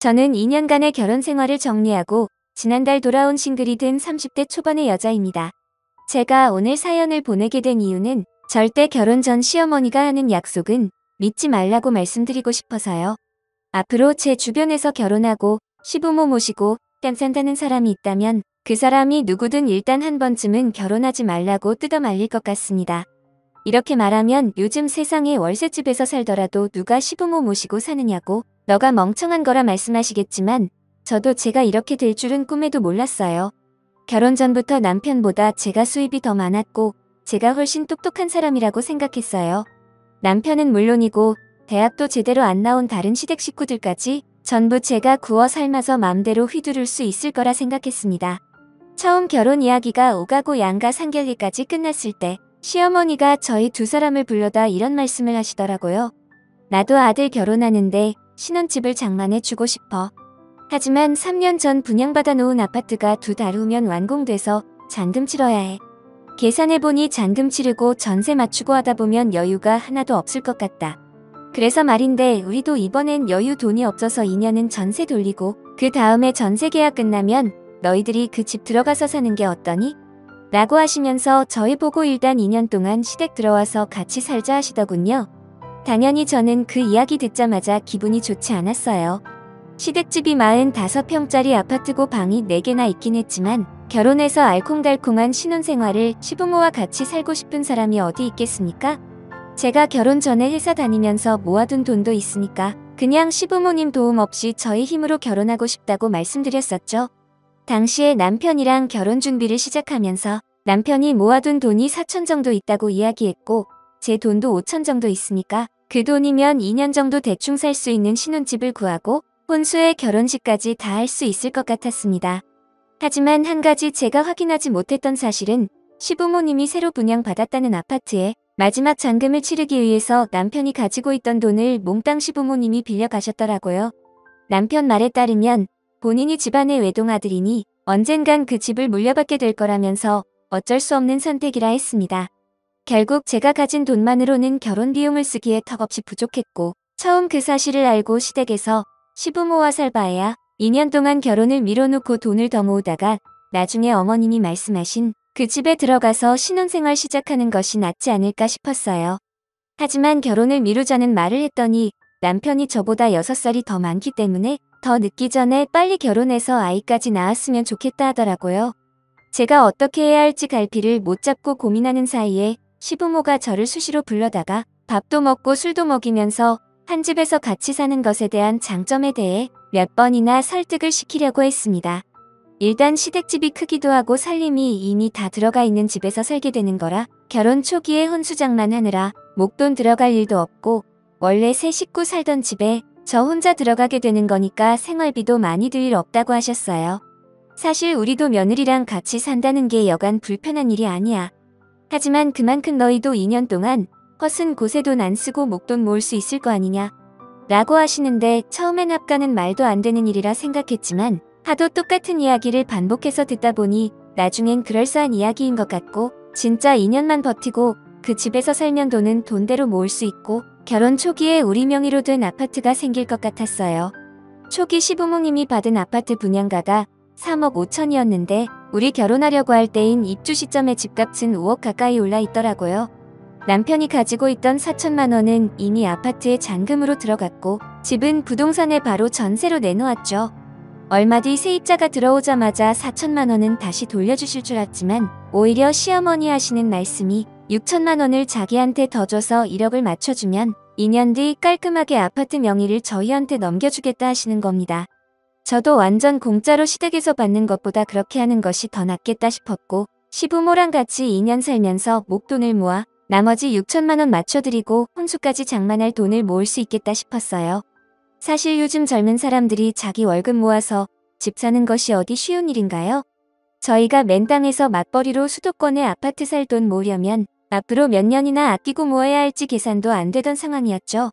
저는 2년간의 결혼 생활을 정리하고 지난달 돌아온 싱글이 된 30대 초반의 여자입니다. 제가 오늘 사연을 보내게 된 이유는 절대 결혼 전 시어머니가 하는 약속은 믿지 말라고 말씀드리고 싶어서요. 앞으로 제 주변에서 결혼하고 시부모 모시고 땀 산다는 사람이 있다면 그 사람이 누구든 일단 한 번쯤은 결혼하지 말라고 뜯어 말릴 것 같습니다. 이렇게 말하면 요즘 세상에 월세집에서 살더라도 누가 시부모 모시고 사느냐고 너가 멍청한 거라 말씀하시겠지만 저도 제가 이렇게 될 줄은 꿈에도 몰랐어요. 결혼 전부터 남편보다 제가 수입이 더 많았고 제가 훨씬 똑똑한 사람이라고 생각했어요. 남편은 물론이고 대학도 제대로 안 나온 다른 시댁 식구들까지 전부 제가 구워 삶아서 맘대로 휘두를 수 있을 거라 생각했습니다. 처음 결혼 이야기가 오가고 양가 상견례까지 끝났을 때 시어머니가 저희 두 사람을 불러다 이런 말씀을 하시더라고요. 나도 아들 결혼하는데 신혼집을 장만해 주고 싶어. 하지만 3년 전 분양받아 놓은 아파트가 2달 후면 완공돼서 잔금 치러야 해. 계산해보니 잔금 치르고 전세 맞추고 하다 보면 여유가 하나도 없을 것 같다. 그래서 말인데 우리도 이번엔 여유 돈이 없어서 2년은 전세 돌리고 그 다음에 전세 계약 끝나면 너희들이 그 집 들어가서 사는 게 어떠니? 라고 하시면서 저희 보고 일단 2년 동안 시댁 들어와서 같이 살자 하시더군요. 당연히 저는 그 이야기 듣자마자 기분이 좋지 않았어요. 시댁집이 45평짜리 아파트고 방이 4개나 있긴 했지만 결혼해서 알콩달콩한 신혼생활을 시부모와 같이 살고 싶은 사람이 어디 있겠습니까? 제가 결혼 전에 회사 다니면서 모아둔 돈도 있으니까 그냥 시부모님 도움 없이 저희 힘으로 결혼하고 싶다고 말씀드렸었죠. 당시에 남편이랑 결혼 준비를 시작하면서 남편이 모아둔 돈이 4천 정도 있다고 이야기했고 제 돈도 5천 정도 있으니까 그 돈이면 2년 정도 대충 살 수 있는 신혼집을 구하고 혼수의 결혼식까지 다 할 수 있을 것 같았습니다. 하지만 한 가지 제가 확인하지 못했던 사실은 시부모님이 새로 분양받았다는 아파트에 마지막 잔금을 치르기 위해서 남편이 가지고 있던 돈을 몽땅 시부모님이 빌려가셨더라고요. 남편 말에 따르면 본인이 집안의 외동아들이니 언젠간 그 집을 물려받게 될 거라면서 어쩔 수 없는 선택이라 했습니다. 결국 제가 가진 돈만으로는 결혼 비용을 쓰기에 턱없이 부족했고 처음 그 사실을 알고 시댁에서 시부모와 살바해야 2년 동안 결혼을 미뤄놓고 돈을 더 모으다가 나중에 어머님이 말씀하신 그 집에 들어가서 신혼생활 시작하는 것이 낫지 않을까 싶었어요. 하지만 결혼을 미루자는 말을 했더니 남편이 저보다 6살이 더 많기 때문에 더 늦기 전에 빨리 결혼해서 아이까지 낳았으면 좋겠다 하더라고요. 제가 어떻게 해야 할지 갈피를 못 잡고 고민하는 사이에 시부모가 저를 수시로 불러다가 밥도 먹고 술도 먹이면서 한 집에서 같이 사는 것에 대한 장점에 대해 몇 번이나 설득을 시키려고 했습니다. 일단 시댁집이 크기도 하고 살림이 이미 다 들어가 있는 집에서 살게 되는 거라 결혼 초기에 혼수장만 하느라 목돈 들어갈 일도 없고 원래 세 식구 살던 집에 저 혼자 들어가게 되는 거니까 생활비도 많이 들 일 없다고 하셨어요. 사실 우리도 며느리랑 같이 산다는 게 여간 불편한 일이 아니야. 하지만 그만큼 너희도 2년 동안 헛은 곳에 돈 안 쓰고 목돈 모을 수 있을 거 아니냐 라고 하시는데 처음엔 합가는 말도 안 되는 일이라 생각했지만 하도 똑같은 이야기를 반복해서 듣다 보니 나중엔 그럴싸한 이야기인 것 같고 진짜 2년만 버티고 그 집에서 살면 돈은 돈대로 모을 수 있고 결혼 초기에 우리 명의로 된 아파트가 생길 것 같았어요. 초기 시부모님이 받은 아파트 분양가가 3억 5천이었는데 우리 결혼하려고 할 때인 입주 시점의 집값은 5억 가까이 올라 있더라고요. 남편이 가지고 있던 4천만 원은 이미 아파트에 잔금으로 들어갔고 집은 부동산에 바로 전세로 내놓았죠. 얼마 뒤 세입자가 들어오자마자 4천만 원은 다시 돌려주실 줄 알았지만 오히려 시어머니 하시는 말씀이 6천만 원을 자기한테 더 줘서 1억을 맞춰주면 2년 뒤 깔끔하게 아파트 명의를 저희한테 넘겨주겠다 하시는 겁니다. 저도 완전 공짜로 시댁에서 받는 것보다 그렇게 하는 것이 더 낫겠다 싶었고 시부모랑 같이 2년 살면서 목돈을 모아 나머지 6천만 원 맞춰드리고 혼수까지 장만할 돈을 모을 수 있겠다 싶었어요. 사실 요즘 젊은 사람들이 자기 월급 모아서 집 사는 것이 어디 쉬운 일인가요? 저희가 맨 땅에서 맞벌이로 수도권에 아파트 살 돈 모으려면 앞으로 몇 년이나 아끼고 모아야 할지 계산도 안 되던 상황이었죠.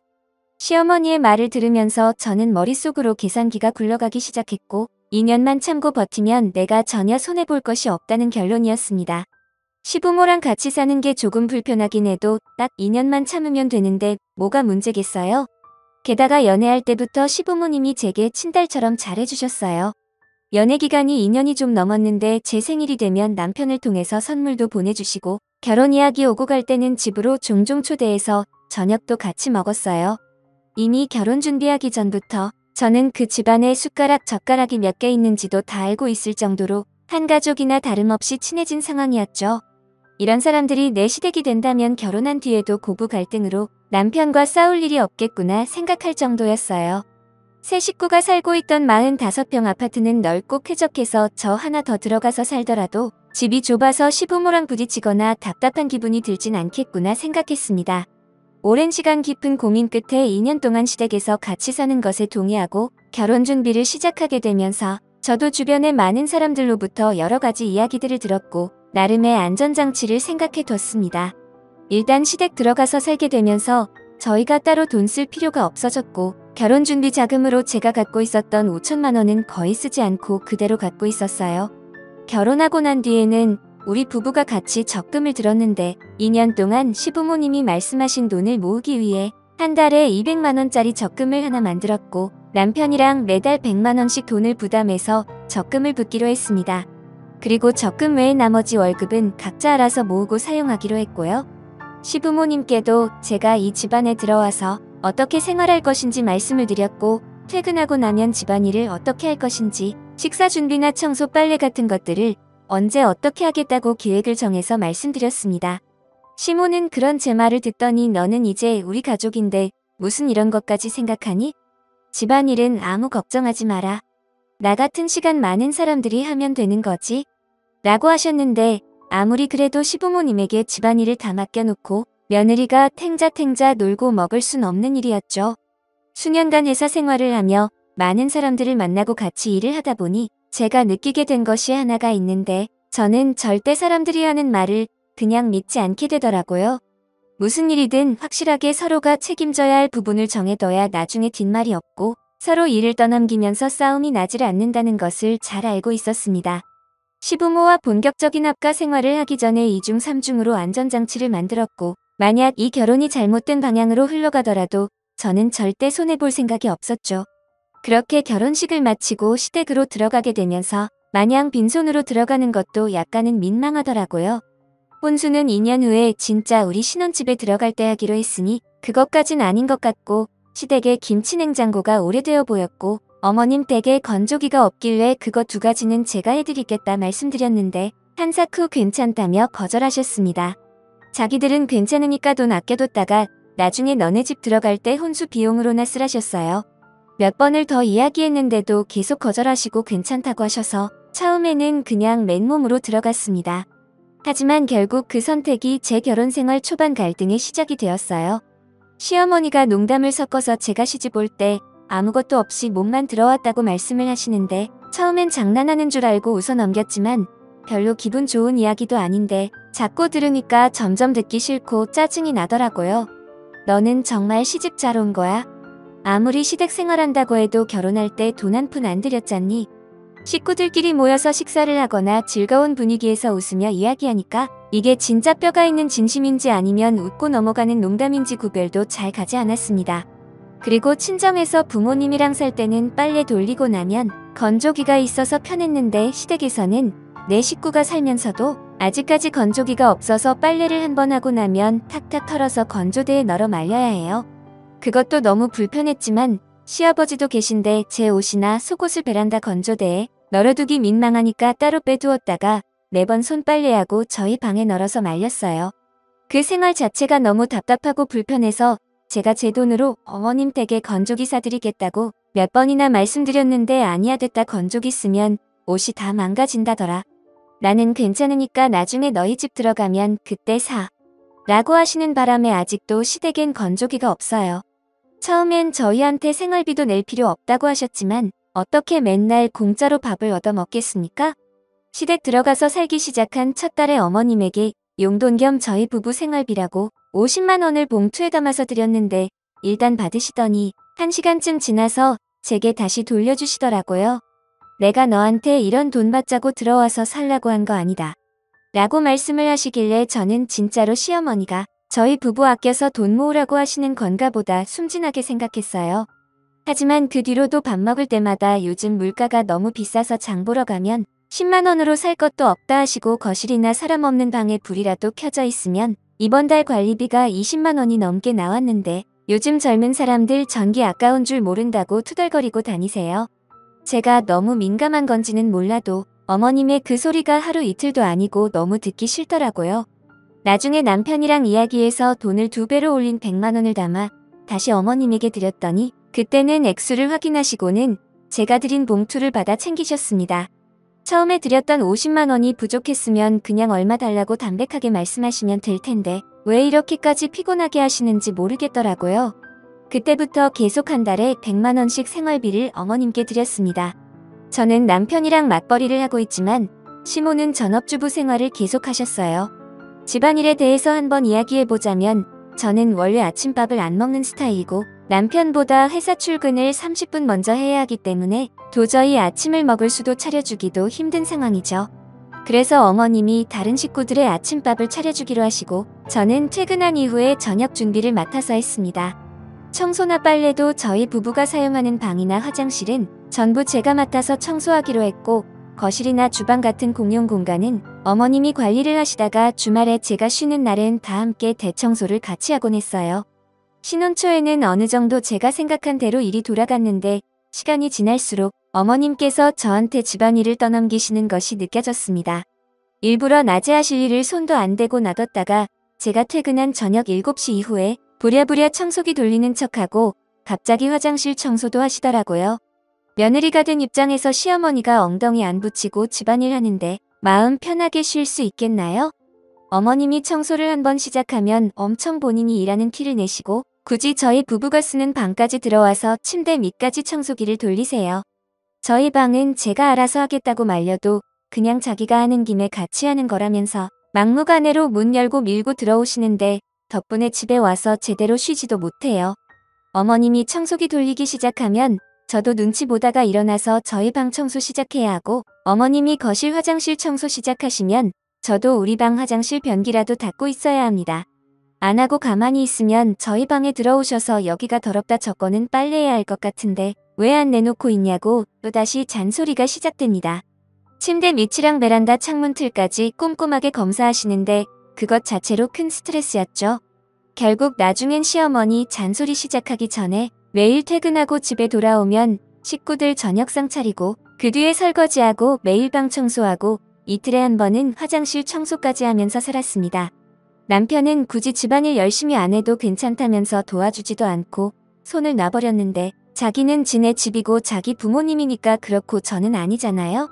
시어머니의 말을 들으면서 저는 머릿속으로 계산기가 굴러가기 시작했고 2년만 참고 버티면 내가 전혀 손해볼 것이 없다는 결론이었습니다. 시부모랑 같이 사는 게 조금 불편하긴 해도 딱 2년만 참으면 되는데 뭐가 문제겠어요? 게다가 연애할 때부터 시부모님이 제게 친딸처럼 잘해주셨어요. 연애 기간이 2년이 좀 넘었는데 제 생일이 되면 남편을 통해서 선물도 보내주시고 결혼 이야기 오고 갈 때는 집으로 종종 초대해서 저녁도 같이 먹었어요. 이미 결혼 준비하기 전부터 저는 그 집안에 숟가락 젓가락이 몇 개 있는지도 다 알고 있을 정도로 한 가족이나 다름없이 친해진 상황이었죠. 이런 사람들이 내 시댁이 된다면 결혼한 뒤에도 고부 갈등으로 남편과 싸울 일이 없겠구나 생각할 정도였어요. 세 식구가 살고 있던 45평 아파트는 넓고 쾌적해서 저 하나 더 들어가서 살더라도 집이 좁아서 시부모랑 부딪히거나 답답한 기분이 들진 않겠구나 생각했습니다. 오랜 시간 깊은 고민 끝에 2년 동안 시댁에서 같이 사는 것에 동의하고 결혼 준비를 시작하게 되면서 저도 주변의 많은 사람들로부터 여러 가지 이야기들을 들었고 나름의 안전장치를 생각해 뒀습니다. 일단 시댁 들어가서 살게 되면서 저희가 따로 돈 쓸 필요가 없어졌고 결혼 준비 자금으로 제가 갖고 있었던 5천만 원은 거의 쓰지 않고 그대로 갖고 있었어요. 결혼하고 난 뒤에는 우리 부부가 같이 적금을 들었는데 2년 동안 시부모님이 말씀하신 돈을 모으기 위해 한 달에 200만 원짜리 적금을 하나 만들었고 남편이랑 매달 100만 원씩 돈을 부담해서 적금을 붓기로 했습니다. 그리고 적금 외의 나머지 월급은 각자 알아서 모으고 사용하기로 했고요. 시부모님께도 제가 이 집안에 들어와서 어떻게 생활할 것인지 말씀을 드렸고 퇴근하고 나면 집안일을 어떻게 할 것인지 식사 준비나 청소 빨래 같은 것들을 언제 어떻게 하겠다고 계획을 정해서 말씀드렸습니다. 시모는 그런 제 말을 듣더니 너는 이제 우리 가족인데 무슨 이런 것까지 생각하니? 집안일은 아무 걱정하지 마라. 나 같은 시간 많은 사람들이 하면 되는 거지. 라고 하셨는데 아무리 그래도 시부모님에게 집안일을 다 맡겨놓고 며느리가 탱자탱자 놀고 먹을 순 없는 일이었죠. 수년간 회사 생활을 하며 많은 사람들을 만나고 같이 일을 하다 보니 제가 느끼게 된 것이 하나가 있는데 저는 절대 사람들이 하는 말을 그냥 믿지 않게 되더라고요. 무슨 일이든 확실하게 서로가 책임져야 할 부분을 정해둬야 나중에 뒷말이 없고 서로 일을 떠넘기면서 싸움이 나질 않는다는 것을 잘 알고 있었습니다. 시부모와 본격적인 합가 생활을 하기 전에 2중 3중으로 안전장치를 만들었고 만약 이 결혼이 잘못된 방향으로 흘러가더라도 저는 절대 손해볼 생각이 없었죠. 그렇게 결혼식을 마치고 시댁으로 들어가게 되면서 마냥 빈손으로 들어가는 것도 약간은 민망하더라고요. 혼수는 2년 후에 진짜 우리 신혼집에 들어갈 때 하기로 했으니 그것까진 아닌 것 같고 시댁에 김치냉장고가 오래되어 보였고 어머님 댁에 건조기가 없길래 그거 2가지는 제가 해드리겠다 말씀드렸는데 한삭 후 괜찮다며 거절하셨습니다. 자기들은 괜찮으니까 돈 아껴뒀다가 나중에 너네 집 들어갈 때 혼수 비용으로나 쓰라셨어요. 몇 번을 더 이야기했는데도 계속 거절하시고 괜찮다고 하셔서 처음에는 그냥 맨몸으로 들어갔습니다. 하지만 결국 그 선택이 제 결혼생활 초반 갈등의 시작이 되었어요. 시어머니가 농담을 섞어서 제가 시집 올 때 아무것도 없이 몸만 들어왔다고 말씀을 하시는데 처음엔 장난하는 줄 알고 웃어 넘겼지만 별로 기분 좋은 이야기도 아닌데 자꾸 들으니까 점점 듣기 싫고 짜증이 나더라고요. 너는 정말 시집 잘 온 거야? 아무리 시댁 생활한다고 해도 결혼할 때 돈 한 푼 안 들였잖니? 식구들끼리 모여서 식사를 하거나 즐거운 분위기에서 웃으며 이야기하니까 이게 진짜 뼈가 있는 진심인지 아니면 웃고 넘어가는 농담인지 구별도 잘 가지 않았습니다. 그리고 친정에서 부모님이랑 살 때는 빨래 돌리고 나면 건조기가 있어서 편했는데 시댁에서는 내 식구가 살면서도 아직까지 건조기가 없어서 빨래를 한 번 하고 나면 탁탁 털어서 건조대에 널어 말려야 해요. 그것도 너무 불편했지만 시아버지도 계신데 제 옷이나 속옷을 베란다 건조대에 널어두기 민망하니까 따로 빼두었다가 매번 손빨래하고 저희 방에 널어서 말렸어요. 그 생활 자체가 너무 답답하고 불편해서 제가 제 돈으로 어머님 댁에 건조기 사드리겠다고 몇 번이나 말씀드렸는데 아니야 됐다 건조기 쓰면 옷이 다 망가진다더라. 나는 괜찮으니까 나중에 너희 집 들어가면 그때 사. 라고 하시는 바람에 아직도 시댁엔 건조기가 없어요. 처음엔 저희한테 생활비도 낼 필요 없다고 하셨지만 어떻게 맨날 공짜로 밥을 얻어 먹겠습니까? 시댁 들어가서 살기 시작한 첫 달에 어머님에게 용돈 겸 저희 부부 생활비라고 50만 원을 봉투에 담아서 드렸는데 일단 받으시더니 1시간쯤 지나서 제게 다시 돌려주시더라고요. 내가 너한테 이런 돈 받자고 들어와서 살라고 한 거 아니다. 라고 말씀을 하시길래 저는 진짜로 시어머니가 저희 부부 아껴서 돈 모으라고 하시는 건가 보다 순진하게 생각했어요. 하지만 그 뒤로도 밥 먹을 때마다 요즘 물가가 너무 비싸서 장 보러 가면 10만 원으로 살 것도 없다 하시고 거실이나 사람 없는 방에 불이라도 켜져 있으면 이번 달 관리비가 20만 원이 넘게 나왔는데 요즘 젊은 사람들 전기 아까운 줄 모른다고 투덜거리고 다니세요. 제가 너무 민감한 건지는 몰라도 어머님의 그 소리가 하루 이틀도 아니고 너무 듣기 싫더라고요. 나중에 남편이랑 이야기해서 돈을 2배로 올린 100만 원을 담아 다시 어머님에게 드렸더니 그때는 액수를 확인하시고는 제가 드린 봉투를 받아 챙기셨습니다. 처음에 드렸던 50만 원이 부족했으면 그냥 얼마 달라고 담백하게 말씀하시면 될 텐데 왜 이렇게까지 피곤하게 하시는지 모르겠더라고요. 그때부터 계속 한 달에 100만 원씩 생활비를 어머님께 드렸습니다. 저는 남편이랑 맞벌이를 하고 있지만 시모는 전업주부 생활을 계속하셨어요. 집안일에 대해서 한번 이야기해보자면 저는 원래 아침밥을 안 먹는 스타일이고 남편보다 회사 출근을 30분 먼저 해야 하기 때문에 도저히 아침을 먹을 수도 차려주기도 힘든 상황이죠. 그래서 어머님이 다른 식구들의 아침밥을 차려주기로 하시고 저는 퇴근한 이후에 저녁 준비를 맡아서 했습니다. 청소나 빨래도 저희 부부가 사용하는 방이나 화장실은 전부 제가 맡아서 청소하기로 했고 거실이나 주방 같은 공용 공간은 어머님이 관리를 하시다가 주말에 제가 쉬는 날엔 다 함께 대청소를 같이 하곤 했어요. 신혼 초에는 어느 정도 제가 생각한 대로 일이 돌아갔는데 시간이 지날수록 어머님께서 저한테 집안일을 떠넘기시는 것이 느껴졌습니다. 일부러 낮에 하실 일을 손도 안 대고 놔뒀다가 제가 퇴근한 저녁 7시 이후에 부랴부랴 청소기 돌리는 척하고 갑자기 화장실 청소도 하시더라고요. 며느리가 된 입장에서 시어머니가 엉덩이 안 붙이고 집안일 하는데 마음 편하게 쉴 수 있겠나요? 어머님이 청소를 한번 시작하면 엄청 본인이 일하는 티를 내시고 굳이 저희 부부가 쓰는 방까지 들어와서 침대 밑까지 청소기를 돌리세요. 저희 방은 제가 알아서 하겠다고 말려도 그냥 자기가 하는 김에 같이 하는 거라면서 막무가내로 문 열고 밀고 들어오시는데 덕분에 집에 와서 제대로 쉬지도 못해요. 어머님이 청소기 돌리기 시작하면 저도 눈치 보다가 일어나서 저희 방 청소 시작해야 하고 어머님이 거실 화장실 청소 시작하시면 저도 우리 방 화장실 변기라도 닫고 있어야 합니다. 안 하고 가만히 있으면 저희 방에 들어오셔서 여기가 더럽다 저거는 빨래해야 할 것 같은데 왜 안 내놓고 있냐고 또다시 잔소리가 시작됩니다. 침대 밑이랑 베란다 창문 틀까지 꼼꼼하게 검사하시는데 그것 자체로 큰 스트레스였죠. 결국 나중엔 시어머니 잔소리 시작하기 전에 매일 퇴근하고 집에 돌아오면 식구들 저녁상 차리고 그 뒤에 설거지하고 매일 방 청소하고 이틀에 한 번은 화장실 청소까지 하면서 살았습니다. 남편은 굳이 집안일 열심히 안 해도 괜찮다면서 도와주지도 않고 손을 놔버렸는데 자기는 지네 집이고 자기 부모님이니까 그렇고 저는 아니잖아요.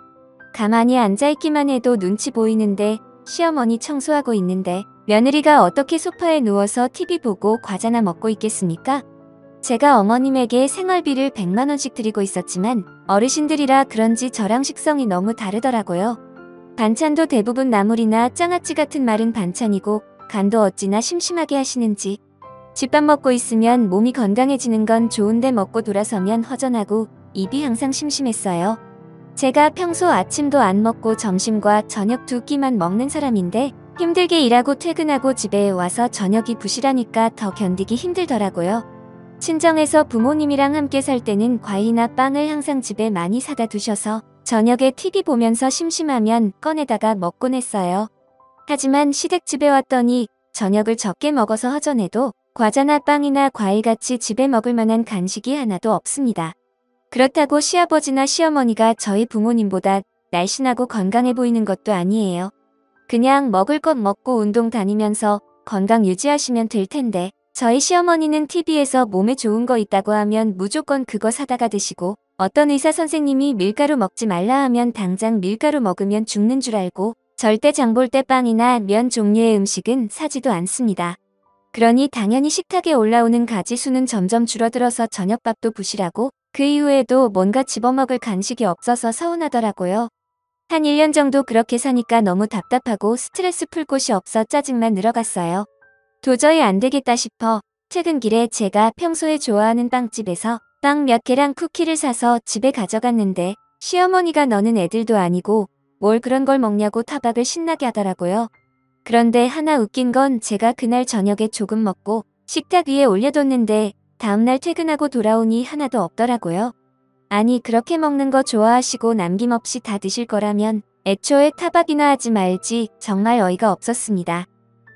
가만히 앉아있기만 해도 눈치 보이는데 시어머니 청소하고 있는데 며느리가 어떻게 소파에 누워서 TV 보고 과자나 먹고 있겠습니까? 제가 어머님에게 생활비를 100만 원씩 드리고 있었지만 어르신들이라 그런지 저랑 식성이 너무 다르더라고요. 반찬도 대부분 나물이나 장아찌 같은 마른 반찬이고 간도 어찌나 심심하게 하시는지. 집밥 먹고 있으면 몸이 건강해지는 건 좋은데 먹고 돌아서면 허전하고 입이 항상 심심했어요. 제가 평소 아침도 안 먹고 점심과 저녁 2끼만 먹는 사람인데 힘들게 일하고 퇴근하고 집에 와서 저녁이 부실하니까 더 견디기 힘들더라고요. 친정에서 부모님이랑 함께 살 때는 과일이나 빵을 항상 집에 많이 사다 두셔서 저녁에 TV 보면서 심심하면 꺼내다가 먹곤 했어요. 하지만 시댁집에 왔더니 저녁을 적게 먹어서 허전해도 과자나 빵이나 과일같이 집에 먹을 만한 간식이 하나도 없습니다. 그렇다고 시아버지나 시어머니가 저희 부모님보다 날씬하고 건강해 보이는 것도 아니에요. 그냥 먹을 것 먹고 운동 다니면서 건강 유지하시면 될 텐데 저희 시어머니는 TV에서 몸에 좋은 거 있다고 하면 무조건 그거 사다가 드시고 어떤 의사 선생님이 밀가루 먹지 말라 하면 당장 밀가루 먹으면 죽는 줄 알고 절대 장볼 때 빵이나 면 종류의 음식은 사지도 않습니다. 그러니 당연히 식탁에 올라오는 가지수는 점점 줄어들어서 저녁밥도 부실하고 그 이후에도 뭔가 집어먹을 간식이 없어서 서운하더라고요. 한 1년 정도 그렇게 사니까 너무 답답하고 스트레스 풀 곳이 없어 짜증만 늘어갔어요. 도저히 안 되겠다 싶어 퇴근길에 제가 평소에 좋아하는 빵집에서 빵 몇 개랑 쿠키를 사서 집에 가져갔는데 시어머니가 너는 애들도 아니고 뭘 그런 걸 먹냐고 타박을 신나게 하더라고요. 그런데 하나 웃긴 건 제가 그날 저녁에 조금 먹고 식탁 위에 올려뒀는데 다음날 퇴근하고 돌아오니 하나도 없더라고요. 아니 그렇게 먹는 거 좋아하시고 남김없이 다 드실 거라면 애초에 타박이나 하지 말지 정말 어이가 없었습니다.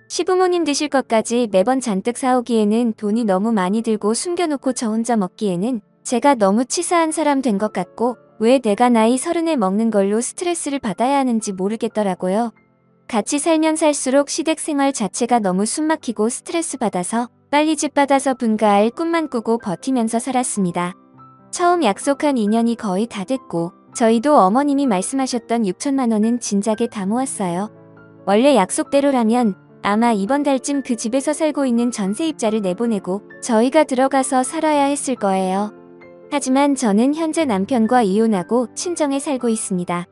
시부모님 드실 것까지 매번 잔뜩 사오기에는 돈이 너무 많이 들고 숨겨놓고 저 혼자 먹기에는 제가 너무 치사한 사람 된 것 같고 왜 내가 나이 30에 먹는 걸로 스트레스를 받아야 하는지 모르겠더라고요. 같이 살면 살수록 시댁 생활 자체가 너무 숨막히고 스트레스 받아서 빨리 집 받아서 분가할 꿈만 꾸고 버티면서 살았습니다. 처음 약속한 2년이 거의 다 됐고 저희도 어머님이 말씀하셨던 6천만 원은 진작에 다 모았어요. 원래 약속대로라면 아마 이번 달쯤 그 집에서 살고 있는 전세입자를 내보내고 저희가 들어가서 살아야 했을 거예요. 하지만 저는 현재 남편과 이혼하고 친정에 살고 있습니다.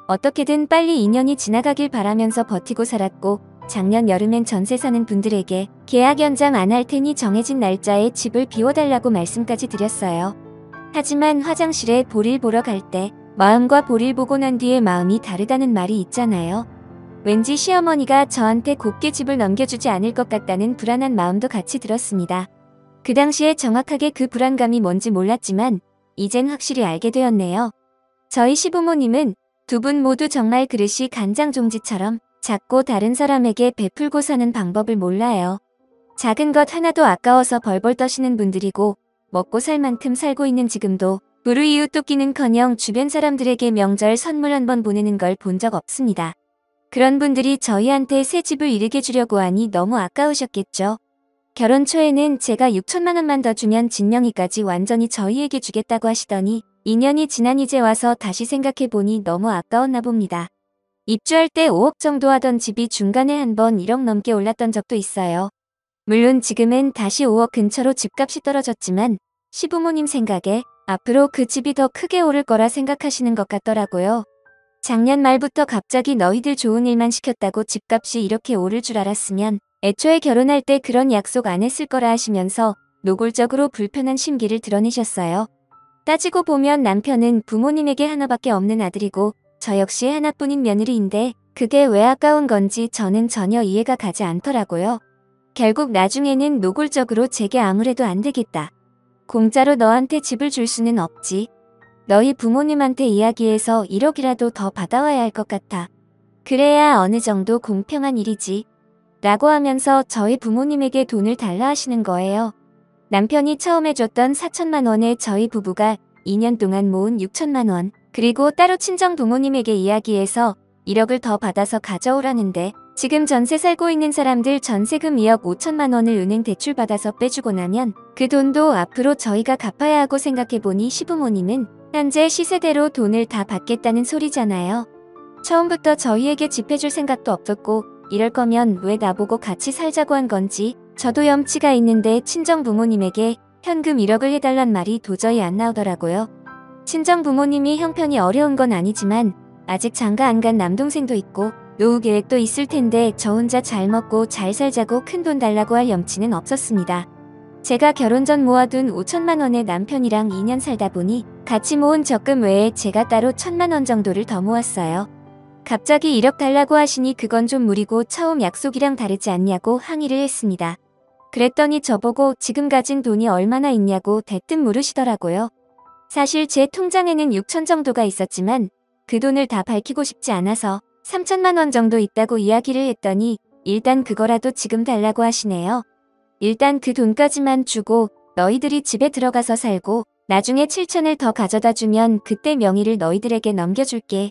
어떻게든 빨리 2년이 지나가길 바라면서 버티고 살았고 작년 여름엔 전세 사는 분들에게 계약 연장 안 할 테니 정해진 날짜에 집을 비워달라고 말씀까지 드렸어요. 하지만 화장실에 볼일 보러 갈 때 마음과 볼일 보고 난 뒤에 마음이 다르다는 말이 있잖아요. 왠지 시어머니가 저한테 곱게 집을 넘겨주지 않을 것 같다는 불안한 마음도 같이 들었습니다. 그 당시에 정확하게 그 불안감이 뭔지 몰랐지만 이젠 확실히 알게 되었네요. 저희 시부모님은 두 분 모두 정말 그릇이 간장종지처럼 작고 다른 사람에게 베풀고 사는 방법을 몰라요. 작은 것 하나도 아까워서 벌벌 떠시는 분들이고 먹고 살 만큼 살고 있는 지금도 불우이웃 돕기는커녕 주변 사람들에게 명절 선물 한 번 보내는 걸 본 적 없습니다. 그런 분들이 저희한테 새 집을 이르게 주려고 하니 너무 아까우셨겠죠. 결혼 초에는 제가 6천만 원만 더 주면 진명이까지 완전히 저희에게 주겠다고 하시더니 2년이 지난 이제 와서 다시 생각해보니 너무 아까웠나 봅니다. 입주할 때 5억 정도 하던 집이 중간에 한번 1억 넘게 올랐던 적도 있어요. 물론 지금은 다시 5억 근처로 집값이 떨어졌지만 시부모님 생각에 앞으로 그 집이 더 크게 오를 거라 생각하시는 것 같더라고요. 작년 말부터 갑자기 너희들 좋은 일만 시켰다고 집값이 이렇게 오를 줄 알았으면 애초에 결혼할 때 그런 약속 안 했을 거라 하시면서 노골적으로 불편한 심기를 드러내셨어요. 따지고 보면 남편은 부모님에게 하나밖에 없는 아들이고 저 역시 하나뿐인 며느리인데 그게 왜 아까운 건지 저는 전혀 이해가 가지 않더라고요. 결국 나중에는 노골적으로 제게 아무래도 안 되겠다. 공짜로 너한테 집을 줄 수는 없지. 너희 부모님한테 이야기해서 1억이라도 더 받아와야 할 것 같아. 그래야 어느 정도 공평한 일이지. 라고 하면서 저희 부모님에게 돈을 달라 하시는 거예요. 남편이 처음에 줬던 4천만 원에 저희 부부가 2년 동안 모은 6천만 원, 그리고 따로 친정 부모님에게 이야기해서 1억을 더 받아서 가져오라는데 지금 전세 살고 있는 사람들 전세금 2억 5천만 원을 은행 대출 받아서 빼주고 나면 그 돈도 앞으로 저희가 갚아야 하고 생각해보니 시부모님은 현재 시세대로 돈을 다 받겠다는 소리잖아요. 처음부터 저희에게 집 해줄 생각도 없었고 이럴 거면 왜 나보고 같이 살자고 한 건지 저도 염치가 있는데 친정 부모님에게 현금 1억을 해달란 말이 도저히 안 나오더라고요. 친정 부모님이 형편이 어려운 건 아니지만 아직 장가 안 간 남동생도 있고 노후 계획도 있을 텐데 저 혼자 잘 먹고 잘 살자고 큰돈 달라고 할 염치는 없었습니다. 제가 결혼 전 모아둔 5천만 원에 남편이랑 2년 살다 보니 같이 모은 적금 외에 제가 따로 1천만 원 정도를 더 모았어요. 갑자기 1억 달라고 하시니 그건 좀 무리고 처음 약속이랑 다르지 않냐고 항의를 했습니다. 그랬더니 저보고 지금 가진 돈이 얼마나 있냐고 대뜸 물으시더라고요. 사실 제 통장에는 6천 정도가 있었지만 그 돈을 다 밝히고 싶지 않아서 3천만 원 정도 있다고 이야기를 했더니 일단 그거라도 지금 달라고 하시네요. 일단 그 돈까지만 주고 너희들이 집에 들어가서 살고 나중에 7천을 더 가져다 주면 그때 명의를 너희들에게 넘겨줄게.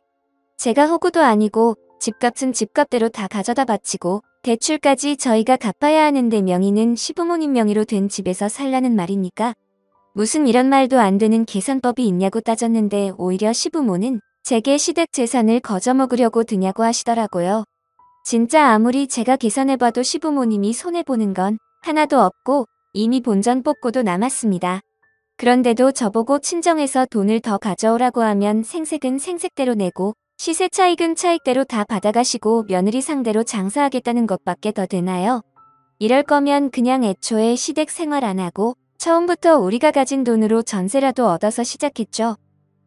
제가 호구도 아니고 집값은 집값대로 다 가져다 바치고 대출까지 저희가 갚아야 하는데 명의는 시부모님 명의로 된 집에서 살라는 말입니까? 무슨 이런 말도 안 되는 계산법이 있냐고 따졌는데 오히려 시부모는 제게 시댁 재산을 거저먹으려고 드냐고 하시더라고요. 진짜 아무리 제가 계산해봐도 시부모님이 손해보는 건 하나도 없고 이미 본전 뽑고도 남았습니다. 그런데도 저보고 친정에서 돈을 더 가져오라고 하면 생색은 생색대로 내고 시세 차익은 차익대로 다 받아가시고 며느리 상대로 장사하겠다는 것밖에 더 되나요? 이럴 거면 그냥 애초에 시댁 생활 안 하고 처음부터 우리가 가진 돈으로 전세라도 얻어서 시작했죠.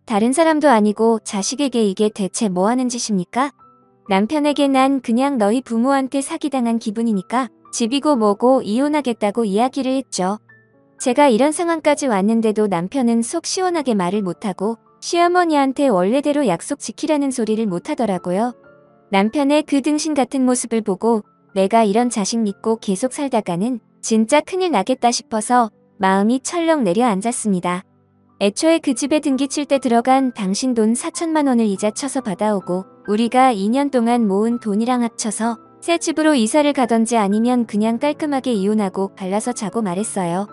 다른 사람도 아니고 자식에게 이게 대체 뭐 하는 짓입니까? 남편에게 난 그냥 너희 부모한테 사기당한 기분이니까 집이고 뭐고 이혼하겠다고 이야기를 했죠. 제가 이런 상황까지 왔는데도 남편은 속 시원하게 말을 못하고 시어머니한테 원래대로 약속 지키라는 소리를 못하더라고요. 남편의 그 등신 같은 모습을 보고 내가 이런 자식 믿고 계속 살다가는 진짜 큰일 나겠다 싶어서 마음이 철렁 내려앉았습니다. 애초에 그 집에 등기 칠 때 들어간 당신 돈 4천만 원을 이자 쳐서 받아오고 우리가 2년 동안 모은 돈이랑 합쳐서 새 집으로 이사를 가던지 아니면 그냥 깔끔하게 이혼하고 갈라서 자고 말했어요.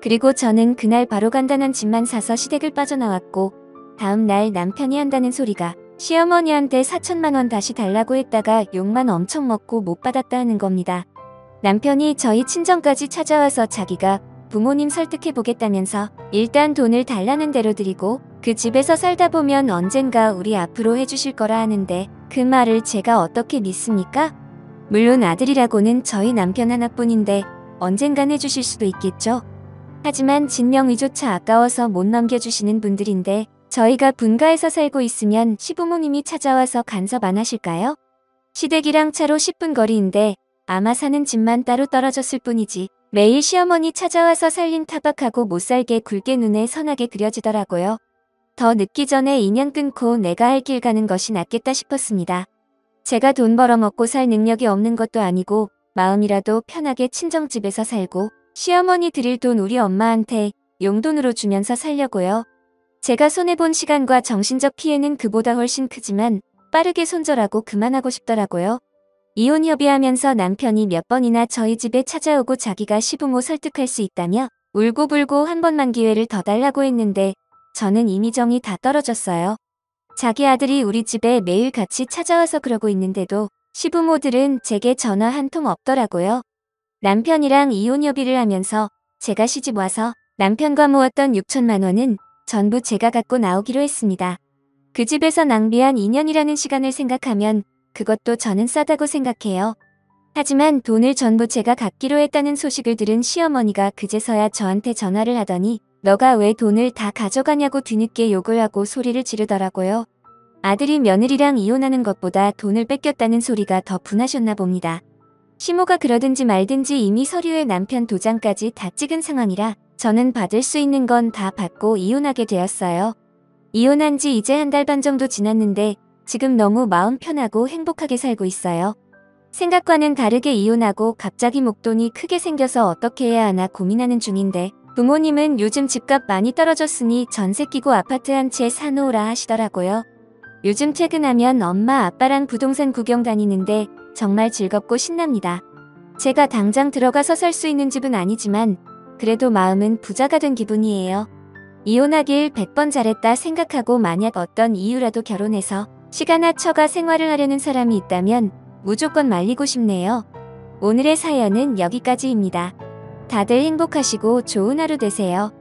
그리고 저는 그날 바로 간단한 집만 사서 시댁을 빠져나왔고 다음 날 남편이 한다는 소리가 시어머니한테 4천만 원 다시 달라고 했다가 욕만 엄청 먹고 못 받았다 하는 겁니다. 남편이 저희 친정까지 찾아와서 자기가 부모님 설득해보겠다면서 일단 돈을 달라는 대로 드리고 그 집에서 살다 보면 언젠가 우리 앞으로 해주실 거라 하는데 그 말을 제가 어떻게 믿습니까? 물론 아들이라고는 저희 남편 하나뿐인데 언젠간 해주실 수도 있겠죠. 하지만 진명의조차 아까워서 못 넘겨주시는 분들인데 저희가 분가해서 살고 있으면 시부모님이 찾아와서 간섭 안 하실까요? 시댁이랑 차로 10분 거리인데 아마 사는 집만 따로 떨어졌을 뿐이지 매일 시어머니 찾아와서 살림 타박하고 못살게 굵게 눈에 선하게 그려지더라고요. 더 늦기 전에 인연 끊고 내가 할 길 가는 것이 낫겠다 싶었습니다. 제가 돈 벌어먹고 살 능력이 없는 것도 아니고 마음이라도 편하게 친정집에서 살고 시어머니 드릴 돈 우리 엄마한테 용돈으로 주면서 살려고요. 제가 손해본 시간과 정신적 피해는 그보다 훨씬 크지만 빠르게 손절하고 그만하고 싶더라고요. 이혼 협의하면서 남편이 몇 번이나 저희 집에 찾아오고 자기가 시부모 설득할 수 있다며 울고불고 한 번만 기회를 더 달라고 했는데 저는 이미 정이 다 떨어졌어요. 자기 아들이 우리 집에 매일 같이 찾아와서 그러고 있는데도 시부모들은 제게 전화 한 통 없더라고요. 남편이랑 이혼 협의를 하면서 제가 시집 와서 남편과 모았던 6천만 원은 전부 제가 갖고 나오기로 했습니다. 그 집에서 낭비한 2년이라는 시간을 생각하면 그것도 저는 싸다고 생각해요. 하지만 돈을 전부 제가 갖기로 했다는 소식을 들은 시어머니가 그제서야 저한테 전화를 하더니 너가 왜 돈을 다 가져가냐고 뒤늦게 욕을 하고 소리를 지르더라고요. 아들이 며느리랑 이혼하는 것보다 돈을 뺏겼다는 소리가 더 분하셨나 봅니다. 시모가 그러든지 말든지 이미 서류에 남편 도장까지 다 찍은 상황이라 저는 받을 수 있는 건 다 받고 이혼하게 되었어요. 이혼한 지 이제 한 달 반 정도 지났는데 지금 너무 마음 편하고 행복하게 살고 있어요. 생각과는 다르게 이혼하고 갑자기 목돈이 크게 생겨서 어떻게 해야 하나 고민하는 중인데 부모님은 요즘 집값 많이 떨어졌으니 전세 끼고 아파트 한 채 사놓으라 하시더라고요. 요즘 퇴근하면 엄마 아빠랑 부동산 구경 다니는데 정말 즐겁고 신납니다. 제가 당장 들어가서 살 수 있는 집은 아니지만 그래도 마음은 부자가 된 기분이에요. 이혼하길 100번 잘했다 생각하고 만약 어떤 이유라도 결혼해서 시간 처가 생활을 하려는 사람이 있다면 무조건 말리고 싶네요. 오늘의 사연은 여기까지입니다. 다들 행복하시고 좋은 하루 되세요.